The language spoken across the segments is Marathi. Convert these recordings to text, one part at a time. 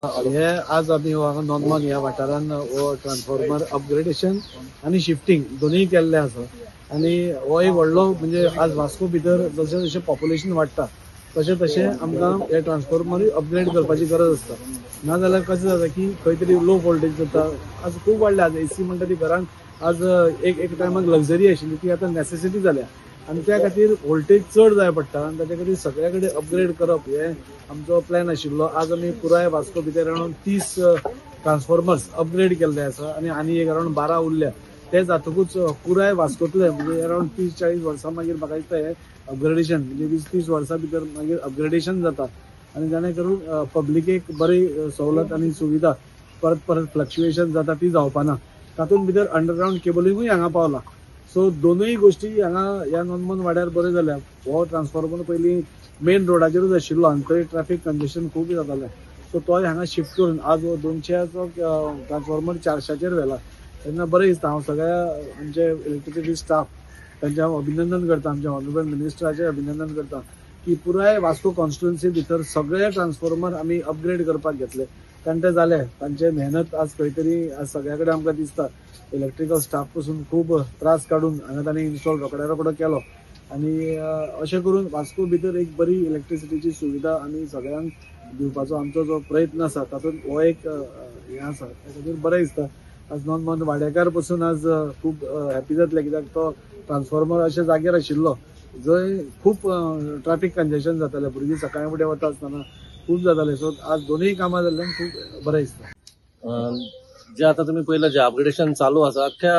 हे आज आम्ही नोंदमान ह्या वाठारान हो ट्रान्सफॉर्मर अपग्रेडेशन आणि शिफ्टिंग दोन्ही केल्ले आसा आणि हो एक व्हडलो म्हणजे आज वास्को भितर जशें जशें पॉप्युलेशन वाडटा तशें तशें आमकां हे ट्रान्सफॉर्मर अपग्रेड करपाची गरज आसता. नाजाल्यार कशें जाता की खंय तरी लो वोल्टेज जाता. आज खूब वाडल्या आज एसी म्हणटा ती घरांत आज एक टायमाक लक्झरी आशिल्ली ती आतां नेसेसिटी जाल्या आणि त्या खातीर व्होल्टेज चड जाय पडटा आणि ताच्या खातीर सगळ्या कडेन अपग्रेड करप हे आमचो प्लॅन आशिल्लो. आज आमी पुराय वास्को भितर अरावंड 30 ट्रान्सफॉर्मर्स अपग्रेड केल्ले आसा आणि एक अरावंड 12 उरल्या. ते जातकूच पुराय वास्कोतले म्हणजे अरावंड 30-40 वर्सां मागीर म्हाका दिसता हे अपग्रेडेशन म्हणजे 20-30 वर्सां भितर मागीर अपग्रेडेशन जाता आणि जाणे करून पब्लिकेक बरी सवलत आणि सुविधा परत फ्लक्च्युएशन जाता ती जावपाना. तातूंत भितर अंडरग्राउंड केबलिंगूय हांगा पावला. सो दोनूय गोष्टी हांगा ह्या नोंदमान वाड्यार बऱ्यो जाल्या. हो ट्रान्सफॉर्मर पयलीं मेन रोडाचेरूच आशिल्लो आनी थंय ट्रॅफिक कंजेशन खूब जातालें. सो तोय हांगा शिफ्ट करून आज 200चो ट्रान्सफॉर्मर 400चेर व्हेला. तेन्ना बरें दिसता. हांव सगळ्या आमचे इलेक्ट्रिसिटी स्टाफ तांचें हांव अभिनंदन करता. आमच्या ऑनरेबल मिनिस्टराचें अभिनंदन करता की पुराय वास्को कॉन्स्टिट्युएन्सी भितर सगळे ट्रान्सफॉर्मर आमी अपग्रेड करपाक घेतले. कारण ते जाले तांचे मेहनत आज खंय तरी आज सगळ्या कडेन आमकां दिसता. इलेक्ट्रिकल स्टाफ पासून खूब त्रास काडून हांगा तांणी इन्स्टॉल रोखडो केलो आणि अशें करून वास्को भितर एक बरी इलेक्ट्रिसिटीची सुविधा आमी सगळ्यांक दिवपाचो आमचो जो प्रयत्न आसा तातूंत हो एक हें आसा. त्या खातीर बरें दिसता. आज नोंदमान वाड्याकार पासून आज खूब हॅपी जातले कित्याक तो ट्रान्सफॉर्मर अशा जाग्यार आशिल्लो जंय खूब ट्रॅफिक कंजेशन जातालें. भुरगीं सकाळीं फुडें वता आसतना खूब जातालें. सो आज दोनूय कामां जाल्ल्यान खूब बरें दिसता. जे आता तुम्ही पहिलं जे अपग्रेडेशन चालू आसा अख्ख्या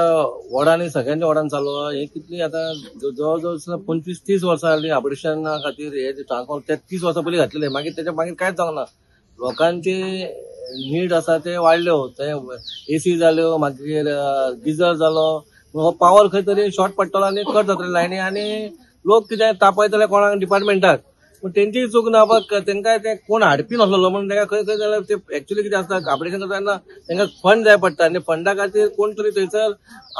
वॉर्डांनी सगळ्यांच्या वॉर्डान चालू आहा. हे कितली आता जवळजवळ 25-30 वर्सां जाली अपग्रेडेशना खातीर. हे ट्रान्सफॉर्मर 30 वर्सां पयलीं घातलेले मागीर त्याच्या मागीर कांयच जावना. लोकांचे नीड आसा ते वाडल्यो. ते एसी जाल्यो मागीर गिजर जालो. हो पावर खंय तरी शॉर्ट पडटलो आनी कट जातले लायनी आनी लोक कितें तापयतले कोणाक डिपार्टमेंटाक. पण त्यांची चूक ना बघ. त्यांना ते कोण हाडपी नसलो म्हणून त्यांना खंय खंय जाल्यार ते एक्च्युअली कितें आसता अपग्रेडेशन करताना त्यांना फंड जाय पडटा आनी फंडा खातीर कोण तरी थंयसर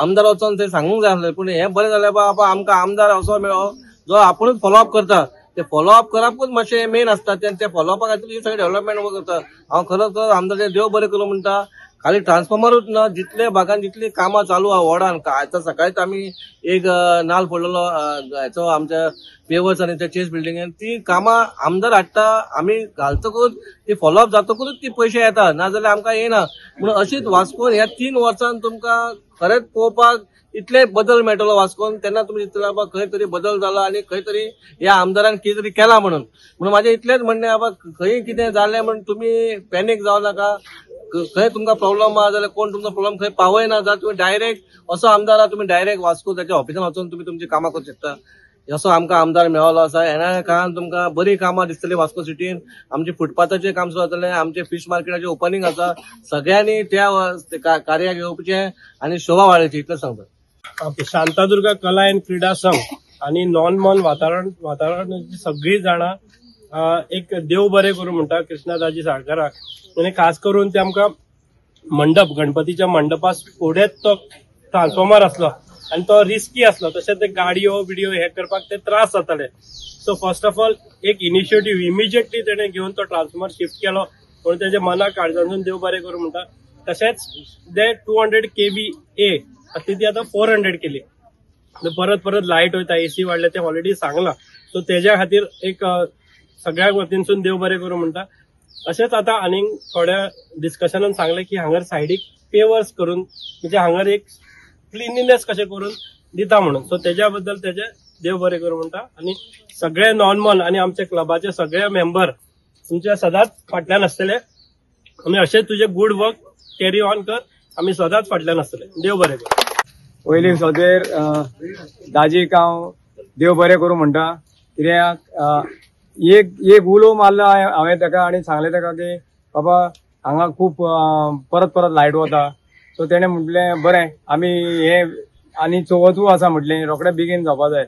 आमदार वचोन ते सांगूंक जाय आसलें. पूण हें बरें जालें बाबा आमकां आमदार असो मेळ्ळो जो आपुणूच फॉलोअप करता. ते फॉलोअप करपूच मातशें मेन आसता. ते फॉलोअपा खातीर ही सगळें डेव्हलपमेंट करता. हांव खरोच आमदार देव बरें करूं म्हणटा. खाली ट्रान्सफॉर्मरूच ना जितले भागात जितली कामां चालू आहा वॉर्डान आतां सकाळीच आमी एक नाल पडलेलो हेचो आमच्या पेवर्स आनी त्या चेस बिल्डिंगेन ती कामां आमदार हाडटा आमी घालतकूच ती फॉलोअप जातकूच ती पयशे येता नाजाल्यार आमकां येना. म्हणून अशीच वास्कोन ह्या 3 वर्सांत तुमकां खरेंच पळोवपाक इतले बदल मेळटलो वास्कोन. तेन्ना तुमी चिंतला बाबा खंय तरी बदल जाला आनी खंय तरी ह्या आमदारान कितें तरी केला म्हणून म्हाजें इतलेंच म्हणणें बाबा खंय कितें जालें म्हणून तुमी पॅनीक जावं नाका. खंय तुमकां प्रॉब्लम आहा जाल्यार कोण तुमचो प्रॉब्लम खंय पावयना जाल्यार तुमी डायरेक्ट असो आमदार आहा तुमी डायरेक्ट वास्को त्याच्या ऑफिसान वचून तुमी तुमची कामां करूंक शकता. असो आमकां आमदार मेळलो आसा. येणाऱ्या काळान तुमकां बरी कामां दिसतली वास्को सिटीन. आमचे फुटपाथाचें काम सुरू जातलें. आमचे फीश मार्केटाचें ओपनिंग आसा. सगळ्यांनी त्या कार्याक येवचें आनी शोभा वाडोवची इतलेंच सांगता. शांतादुर्गा कला एंड क्रीडा संघ आणि नॉन मन वातावरणाची सगळी जाणां एक देव बरें करूं म्हणटा कृष्णादाजी साळकाराक. आनी खास करून ते आमकां मंडप गणपतीच्या मंडपा फुडेंच तो ट्रान्सफॉर्मर आसलो आनी तो रिस्की आसलो. तशेंच ते गाडयो बिडयो हे करपाक ते त्रास जाताले. सो फर्स्ट ऑफ ऑल एक इनिशिएटीव्ह इमिजिएटली तेणें घेवन तो ट्रान्सफॉर्मर शिफ्ट केलो म्हणून तेजे मनाक काळजांतून देव बरें करूं म्हणटा. तशेंच ते 200 kVA ती आता 400 केली. परत लाईट वयता एसी वाडले ते ऑलरेडी सांगला. सो तेज्या खातीर एक सगळ्या वतीनसून देव बरें करूं म्हणटा. अशेंच आता आनी थोड्या डिस्कशनान सांगले की हांगर सायडीक पेवर्स करून म्हणजे हांगर एक क्लिनिनेस कशें करून दिता म्हणून. सो तेज्या बद्दल तेजे देव बरें करूं म्हणटा. आनी सगळे नॉन मन आनी आमचे क्लबाचे सगळे मेंबर तुमचे सदांच फाटल्यान आसतले आनी अशेंच तुजे गुड वर्क कॅरी ऑन कर. आमी सदांच फाटल्यान आसतले. देव बरें कर. पयलीं सगळेर दाजीक हांव देव बरें करूं म्हणटा. कित्याक एक उलो मारलो हांवें ताका आनी सांगलें ताका की बाबा हांगा खूब परत लायट वता. सो तेणें म्हटलें बरें आमी हे आनी चवथू आसा म्हटलें रोखडें बेगीन जावपा जाय.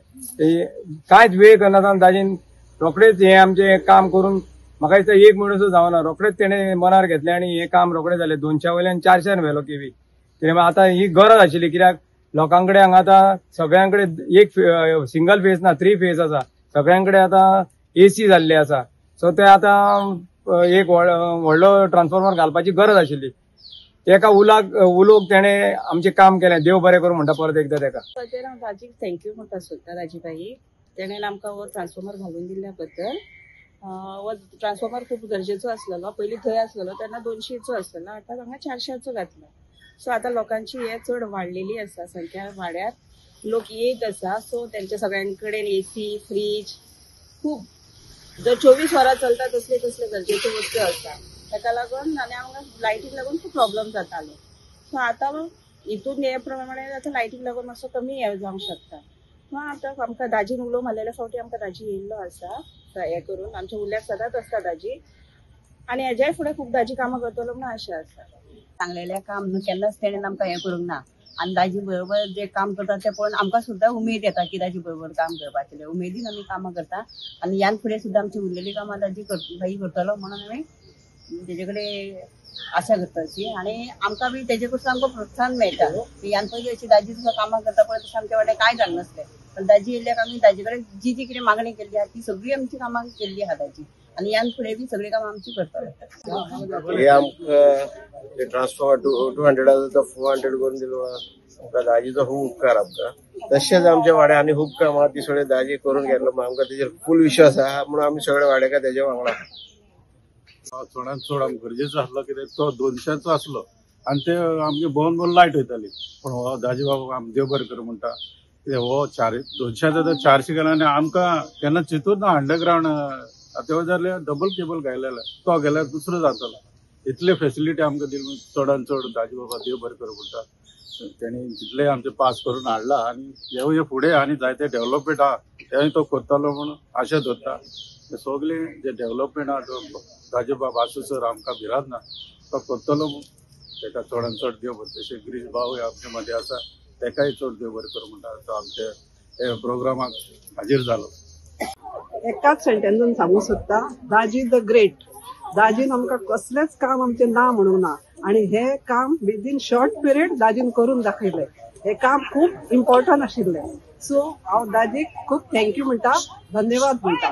कांयच वेळ करनासतना दाजीन रोखडेंच हें आमचें काम करून म्हाका दिसता 1 म्हयनो सुद्दां जावना रोखडेंच तेणें मनार घेतलें आनी हें काम रोखडें जालें. 200 वयल्यान 400 व्हेलो केवी. कित्याक आतां ही गरज आशिल्ली. कित्याक लोकां कडेन हांगा आतां सगळ्यां कडेन एक सिंगल फेज ना 3 फेज आसा. सगळ्यां कडेन आतां एसी जाल्ले आसा. सो ते आतां एक व्हडलो ट्रान्सफॉर्मर घालपाची गरज आशिल्ली. एका उलोक तेणे आमचे काम केलें. देव बरें करूं म्हणटा परत एकदा तेका. ताचेर हांव दाजीक थँक्यू म्हणटा सोदता. दाजीबाई तेणेन आमकां हो ट्रान्सफॉर्मर घालून दिल्ल्या बद्दल. हो ट्रान्सफॉर्मर खूप गरजेचो आसलेलो. पयलीं थंय आसलेलो तेन्ना 200चो आसलेलो, आतां हांगा 400चो घातला. सो आतां लोकांची हे चड वाडलेली आसा, संख्या वाड्यार लोक येत आसा. सो तेंच्या सगळ्यां कडेन एसी, फ्रीज खूब जर 24 वरां चलता तसले गरजेच्यो वस्तू आसा. ताका लागून आनी हांगा लायटीक लागून खूब प्रॉब्लम जातालो. सो आतां हितून हे प्रमाणे आतां लायटीक लागून मातसो कमी हे जावंक शकता. आतां आमकां दाजीन उलो मारलेल्या फावटी आमकां दाजी येयल्लो आसा हे करून. आमच्या उल्याक सदांच आसता दाजी, आनी हेज्याय फुडें खूब दाजी कामां करतलो म्हणून आशा आसा. सांगलेलें काम न्हू केन्नाच तेणेन आमकां हें करूंक ना. आनी दाजी बरोबर जे काम करता ते पळोवन आमकां सुद्दां उमेद येता की दाजी बरोबर काम करपाचें. उमेदीन आमी कामां करता आनी ह्यान फुडें सुद्दां आमची उरलेली कामां दाजी बाई करतलो म्हणून आमी तेजे कडेन आशा करता अशी. आनी आमकां बी तेजे कडसून आमकां प्रोत्साहन मेळटा. ह्यान पयलीं अशी दाजी तुका कामां करता पळय तशें आमच्या वाटें कांय जालें नासलें. पण दाजी येयल्याक आमी दाजी कडेन जी कितें मागणी केल्ली आहा ती सगळी आमची कामां केल्ली आहा दाजी. आनी ह्यान फुडें बी सगळीं कामां आमची करतले. हे आमकां ट्रान्सफॉर्मर 200 तो 400 करून दिलो. आमकां दाजीचो खूब उपकार आमकां. तशेंच आमच्या वाड्यार आनी खूब कामां ती सगळे दाजी करून गेल्लो. आमकां तेजेर फूल विश्वास आहा म्हणून आमी सगळे वाड्याकार तेजे वांगडा. चडांत चड आमकां गरजेचो आसलो कित्याक तो 200चो आसलो आनी ते आमगे भोंवन लायट वयताली. पण हो दाजी बाबा आम देव बरें कर म्हणटा. हो 200चो तर 400 गेला आनी आमकां केन्ना चिंतूच ना अंडरग्रावंड आतां जाल्यार डबल केबल घायलेलो तो गेल्यार दुसरो जातलो. इतले फेसिलिटी आमकां दिली. चडांत चड दाजी बाबा देव बरें कर म्हणटा. तेणी तितले आमचे पास करून हाडला आनी हे फुडें आनी जायते डेव्हलपमेंट आहा तेय तो करतलो म्हणून आशा दवरता. सगळे जे डेव्हलपमेंट आहा तो दाजी बाबा आसूं सर आमकां भिरांत ना तो करतलो म्हणून तेका चडांत चड देव बरें. तशें गिरीश भाव आमचे मदें आसा तेकाय चड देव बरें कर म्हणटा. तो आमचे हे प्रोग्रामाक हाजीर जालो. एकाच सेंटेन्सान सांगूंक सोदता, दाजी द ग्रेट. दाजीन आमकां कसलेंच काम आमचें ना म्हणूंक ना आनी हे काम विदीन शॉर्ट पिरियड दाजीन करून दाखयलें. हे काम खूब इम्पॉर्टंट आशिल्लें. सो हांव दाजीक खूब थँक्यू म्हणटा, धन्यवाद म्हणटा.